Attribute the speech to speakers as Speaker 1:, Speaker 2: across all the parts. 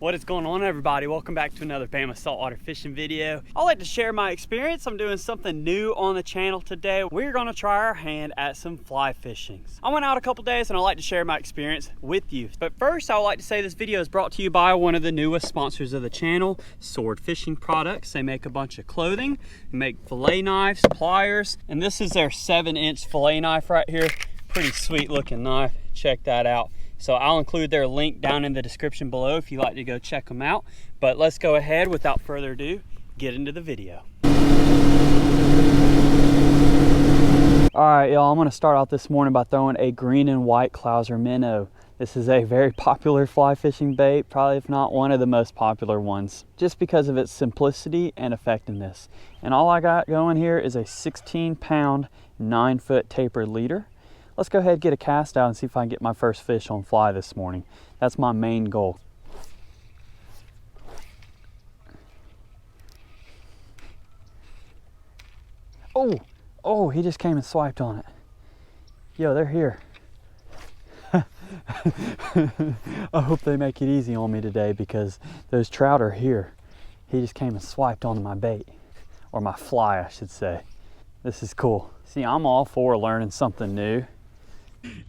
Speaker 1: What is going on, everybody? Welcome back to another Bama saltwater fishing video. I like to share my experience. I'm doing something new on the channel today. We're gonna try our hand at some fly fishing. I went out a couple days and I like to share my experience with you. But first, I would like to say this video is brought to you by one of the newest sponsors of the channel, Sword Fishing Products. They make a bunch of clothing, they make fillet knives, pliers, and this is their 7-inch fillet knife right here. Pretty sweet looking knife. Check that out. So I'll include their link down in the description below if you'd like to go check them out. But let's go ahead, without further ado, get into the video. All right, y'all, I'm gonna start out this morning by throwing a green and white clouser minnow. This is a very popular fly fishing bait, probably if not one of the most popular ones, just because of its simplicity and effectiveness. And all I got going here is a 16-pound, 9-foot tapered leader. Let's go ahead and get a cast out and see if I can get my first fish on fly this morning. That's my main goal. Oh, he just came and swiped on it. Yo, they're here. I hope they make it easy on me today because those trout are here. He just came and swiped onto my bait, or my fly, I should say. This is cool. See, I'm all for learning something new.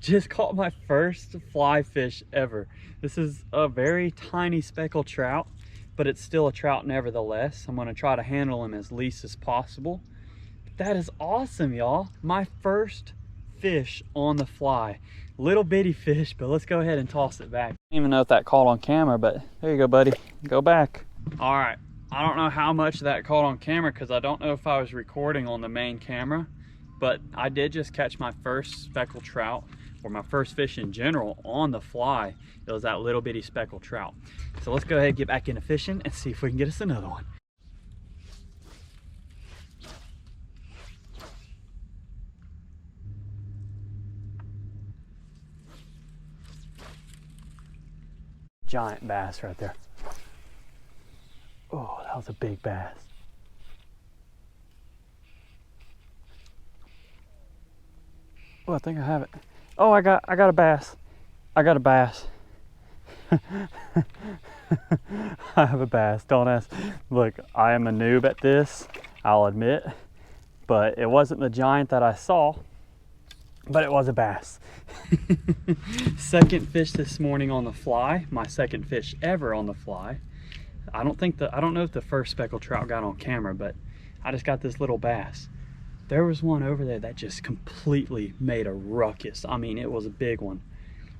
Speaker 1: Just caught my first fly fish ever. This is a very tiny speckled trout, but it's still a trout nevertheless. I'm gonna try to handle him as least as possible. That is awesome, y'all. My first fish on the fly. Little bitty fish, but let's go ahead and toss it back. I don't even know if that caught on camera, but there you go, buddy. Go back. All right, I don't know how much that caught on camera because I don't know if I was recording on the main camera. But I did just catch my first speckled trout, or my first fish in general, on the fly. It was that little bitty speckled trout. So let's go ahead and get back into fishing and see if we can get us another one. Giant bass right there. Oh, that was a big bass. Oh, I think I have it. Oh, I got a bass. I got a bass. I have a bass, don't ask. Look, I am a noob at this, I'll admit, but it wasn't the giant that I saw, but it was a bass. Second fish this morning on the fly, my second fish ever on the fly. I don't know if the first speckled trout got on camera, but I just got this little bass. There was one over there that just completely made a ruckus. I mean, it was a big one,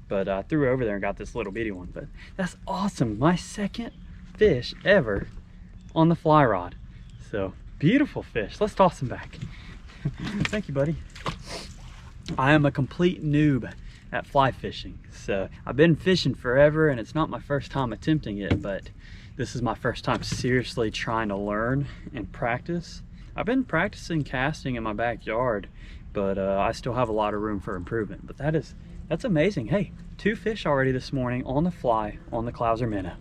Speaker 1: but I threw over there and got this little bitty one. But that's awesome. My second fish ever on the fly rod. So beautiful fish. Let's toss him back. Thank you, buddy. I am a complete noob at fly fishing. So I've been fishing forever and it's not my first time attempting it, but this is my first time seriously trying to learn and practice. I've been practicing casting in my backyard, but I still have a lot of room for improvement. But that's amazing. Hey, 2 fish already this morning on the fly on the clouser minnow.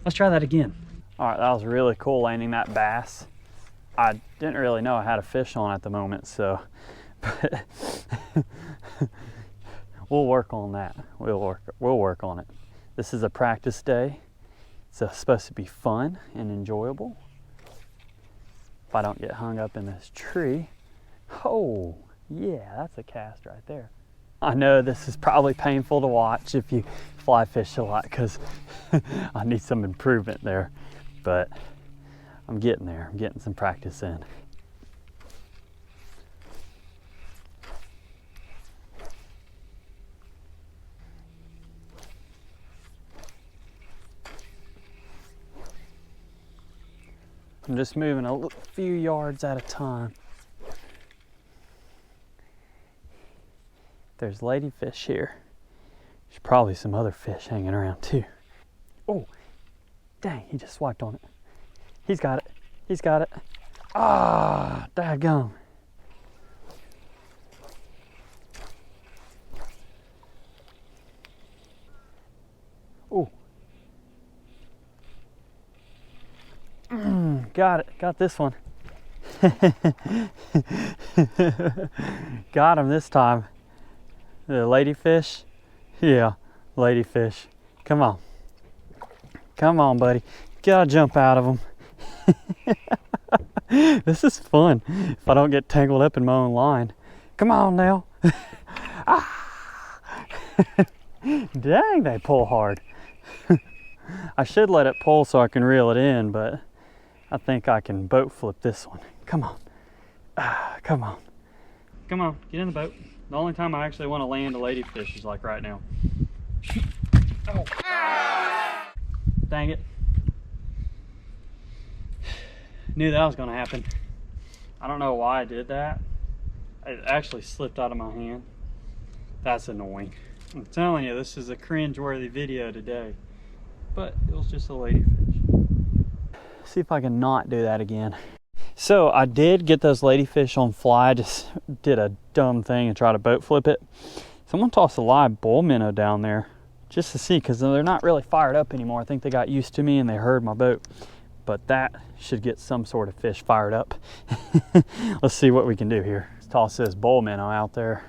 Speaker 1: Let's try that again. All right, that was really cool landing that bass. I didn't really know I had a fish on at the moment, so but we'll work on that. We'll work on it. This is a practice day. It's supposed to be fun and enjoyable. If I don't get hung up in this tree. Oh, yeah, that's a cast right there. I know this is probably painful to watch if you fly fish a lot because I need some improvement there, but I'm getting there. I'm getting some practice in. I'm just moving a few yards at a time. There's ladyfish here. There's probably some other fish hanging around too. Oh, dang, he just swiped on it. He's got it. He's got it. Ah, daggum. Oh. Got it. Got this one. Got him this time. The ladyfish. Yeah, ladyfish. Come on. Come on, buddy. Gotta jump out of them. This is fun if I don't get tangled up in my own line. Come on now. Ah. Dang, they pull hard. I should let it pull so I can reel it in, but I think I can boat flip this one. Come on. Come on. Come on, get in the boat. The only time I actually want to land a ladyfish is like right now. Oh. Dang it. Knew that was going to happen. I don't know why I did that. It actually slipped out of my hand. That's annoying. I'm telling you, this is a cringe-worthy video today. But it was just a ladyfish. See if I can not do that again. So I did get those ladyfish on fly. I just did a dumb thing and tried to boat flip it. Someone tossed a live bull minnow down there just to see, because they're not really fired up anymore. I think they got used to me and they heard my boat. But that should get some sort of fish fired up. Let's see what we can do here. Let's toss this bull minnow out there.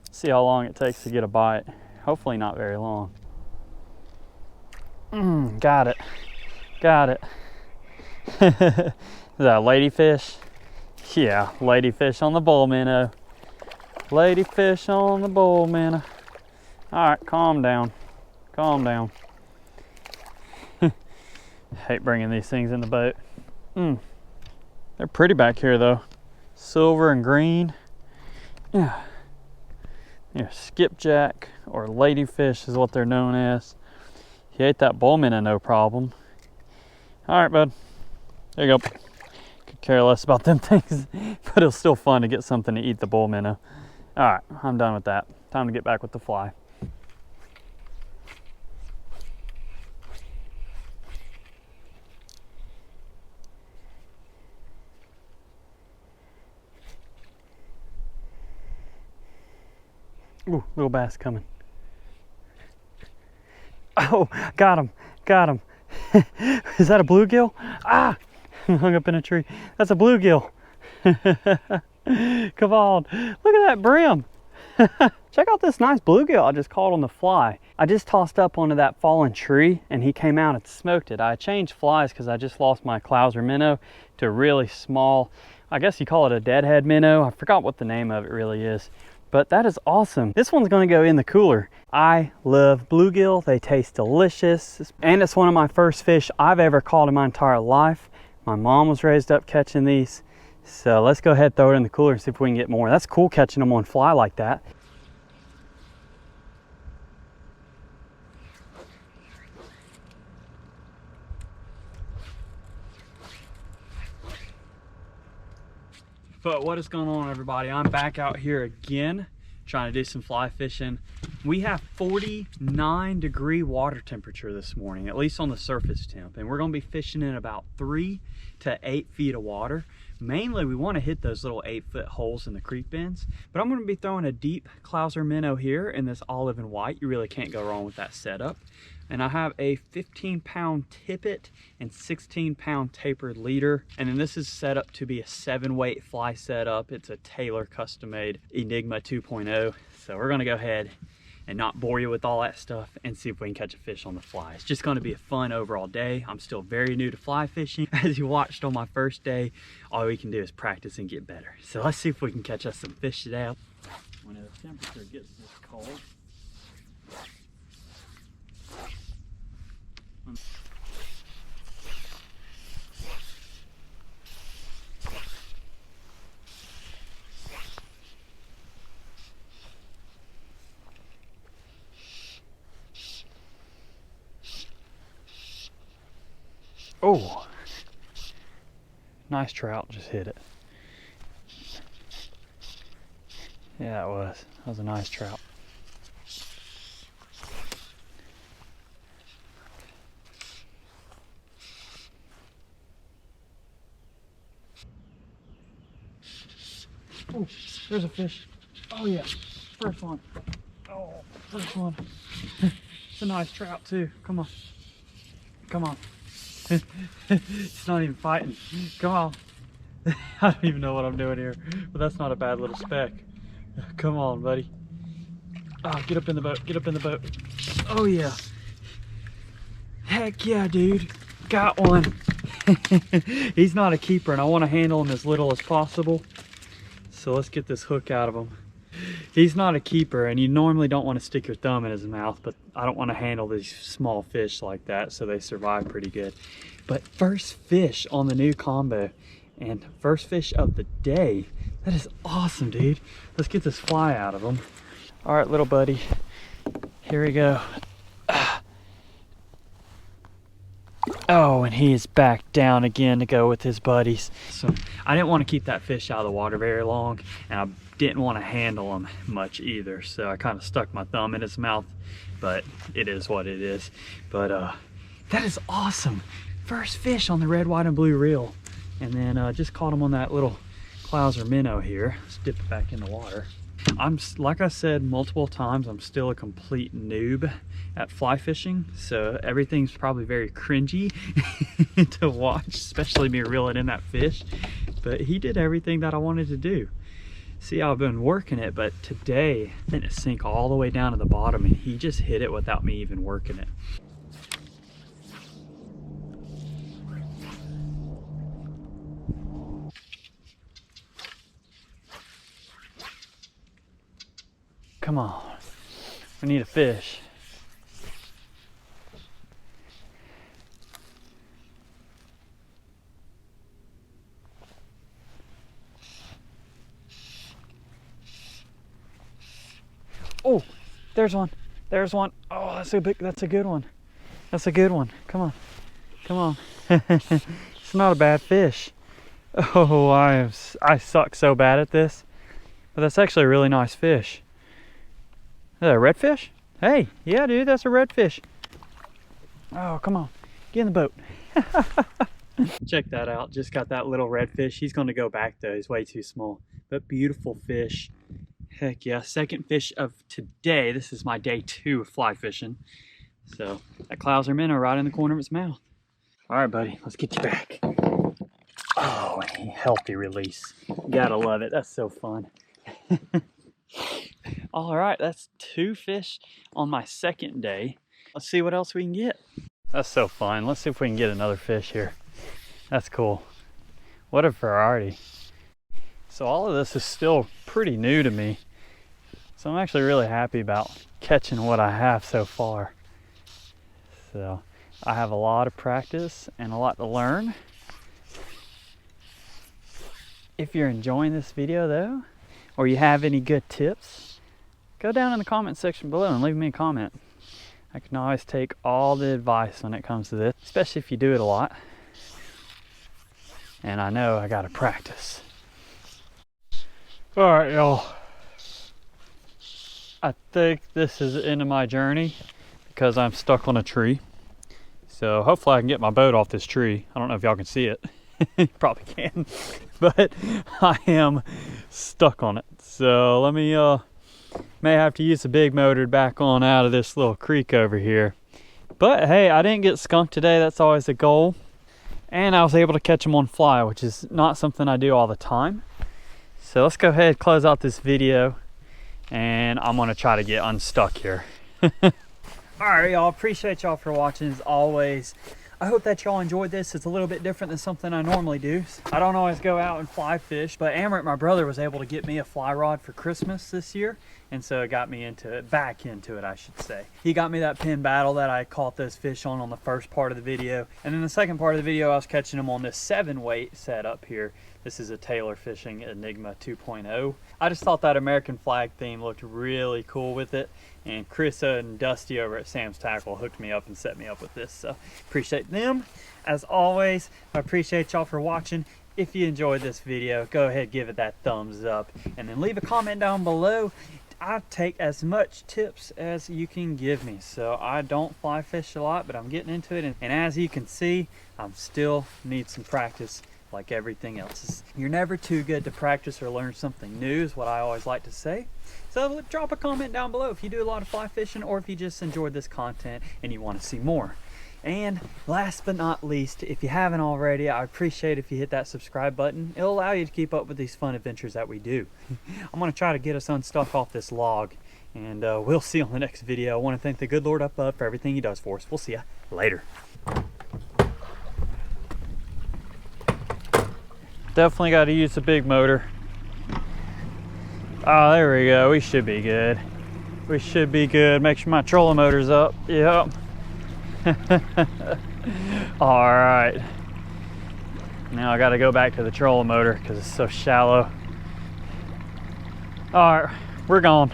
Speaker 1: See how long it takes to get a bite. Hopefully not very long. Got it. Got it. Is that a ladyfish? Yeah, ladyfish on the bull minnow. Ladyfish on the bull minnow. All right, calm down. Calm down. Hate bringing these things in the boat. They're pretty back here though. Silver and green. Yeah. Yeah, skipjack or ladyfish is what they're known as. You ate that bull minnow, no problem. All right, bud. There you go. Could care less about them things, but it was still fun to get something to eat the bull minnow. All right, I'm done with that. Time to get back with the fly. Ooh, little bass coming. Oh, got him, got him. Is that a bluegill? Ah, hung up in a tree. That's a bluegill. Come on, look at that brim. Check out this nice bluegill I just caught on the fly. I just tossed up onto that fallen tree and he came out and smoked it. I changed flies because I just lost my clouser minnow to a really small, I guess you call it a deadhead minnow. I forgot what the name of it really is. But that is awesome. This one's gonna go in the cooler. I love bluegill. They taste delicious. And it's one of my first fish I've ever caught in my entire life. My mom was raised up catching these. So let's go ahead and throw it in the cooler and see if we can get more. That's cool catching them on fly like that. But what is going on, everybody? I'm back out here again trying to do some fly fishing. We have 49-degree water temperature this morning, at least on the surface temp, and we're going to be fishing in about 3 to 8 feet of water. Mainly we want to hit those little 8-foot holes in the creek bends, but I'm going to be throwing a deep clouser minnow here in this olive and white. You really can't go wrong with that setup. And I have a 15-pound tippet and 16-pound tapered leader. And then this is set up to be a 7-weight fly setup. It's a Taylor custom-made Enigma 2.0. So we're gonna go ahead and not bore you with all that stuff and see if we can catch a fish on the fly. It's just gonna be a fun overall day. I'm still very new to fly fishing. As you watched on my first day, all we can do is practice and get better. So let's see if we can catch us some fish today. When the temperature gets this cold, oh, nice trout just hit it. Yeah, it was. That was a nice trout. Oh, there's a fish. Oh yeah, first one. Oh, first one. It's a nice trout too. Come on. Come on. It's not even fighting. Come on. I don't even know what I'm doing here, but that's not a bad little speck. Come on, buddy. Oh, get up in the boat, get up in the boat. Oh yeah. Heck yeah, dude. Got one. He's not a keeper and I want to handle him as little as possible. So let's get this hook out of him. He's not a keeper and you normally don't want to stick your thumb in his mouth, but I don't want to handle these small fish like that, so they survive pretty good. But first fish on the new combo and first fish of the day. That is awesome, dude. Let's get this fly out of him. All right, little buddy, here we go. Oh, and he is back down again to go with his buddies. So I didn't want to keep that fish out of the water very long, and I didn't want to handle him much either. So I kind of stuck my thumb in his mouth, but it is what it is. But that is awesome. First fish on the red, white, and blue reel. And then just caught him on that little clouser minnow here. Let's dip it back in the water. Like I said multiple times, I'm still a complete noob at fly fishing, so everything's probably very cringy to watch, especially me reeling in that fish. But he did everything that I wanted to do. See, I've been working it, but today I didn't sink all the way down to the bottom and he just hit it without me even working it. Come on, we need a fish. Oh, there's one. There's one. Oh, that's a good one. That's a good one. Come on. Come on. It's not a bad fish. Oh, I suck so bad at this. But that's actually a really nice fish. Is that a redfish? Hey, yeah, dude, that's a redfish. Oh, come on. Get in the boat. Check that out. Just got that little redfish. He's going to go back, though. He's way too small. But beautiful fish. Heck yeah. Second fish of today. This is my day 2 of fly fishing. So, that clouser minnow right in the corner of its mouth. All right, buddy. Let's get you back. Oh, a healthy release. Gotta love it. That's so fun. All right, that's 2 fish on my second day. Let's see what else we can get. That's so fun. Let's see if we can get another fish here. That's cool. What a variety. So all of this is still pretty new to me. So I'm actually really happy about catching what I have so far. So I have a lot of practice and a lot to learn. If you're enjoying this video though, or you have any good tips, go down in the comment section below and leave me a comment. I can always take all the advice when it comes to this, especially if you do it a lot. And I know I gotta practice. All right, y'all. I think this is the end of my journey because I'm stuck on a tree. So hopefully I can get my boat off this tree. I don't know if y'all can see it. You probably can. But I am stuck on it. So let me, may have to use the big motor back on out of this little creek over here. But hey, I didn't get skunked today. That's always a goal. And I was able to catch them on fly, which is not something I do all the time. So let's go ahead and close out this video. And I'm gonna try to get unstuck here. All right, y'all, appreciate y'all for watching as always. I hope that y'all enjoyed this. It's a little bit different than something I normally do. I don't always go out and fly fish, but Amaret, my brother, was able to get me a fly rod for Christmas this year. And so it got me back into it, I should say. He got me that pin battle that I caught those fish on the first part of the video. And then the second part of the video, I was catching them on this 7-weight setup here. This is a Taylor Fishing Enigma 2.0. I just thought that American flag theme looked really cool with it. And Chris and Dusty over at Sam's Tackle hooked me up and set me up with this. So appreciate them. As always, I appreciate y'all for watching. If you enjoyed this video, go ahead, give it that thumbs up. And then leave a comment down below. I take as much tips as you can give me. So I don't fly fish a lot, but I'm getting into it. And as you can see, I'm still need some practice like everything else. You're never too good to practice or learn something new is what I always like to say. So drop a comment down below if you do a lot of fly fishing or if you just enjoyed this content and you want to see more. And last but not least, if you haven't already, I appreciate if you hit that subscribe button. It'll allow you to keep up with these fun adventures that we do. I'm going to try to get us unstuck off this log And we'll see you on the next video. I want to thank the good Lord up above for everything he does for us. We'll see ya later. Definitely got to use the big motor. Oh, there we go. We should be good. We should be good. Make sure my trolling motor's up. Yep. All right. Now I got to go back to the trolling motor because it's so shallow. All right, we're gone.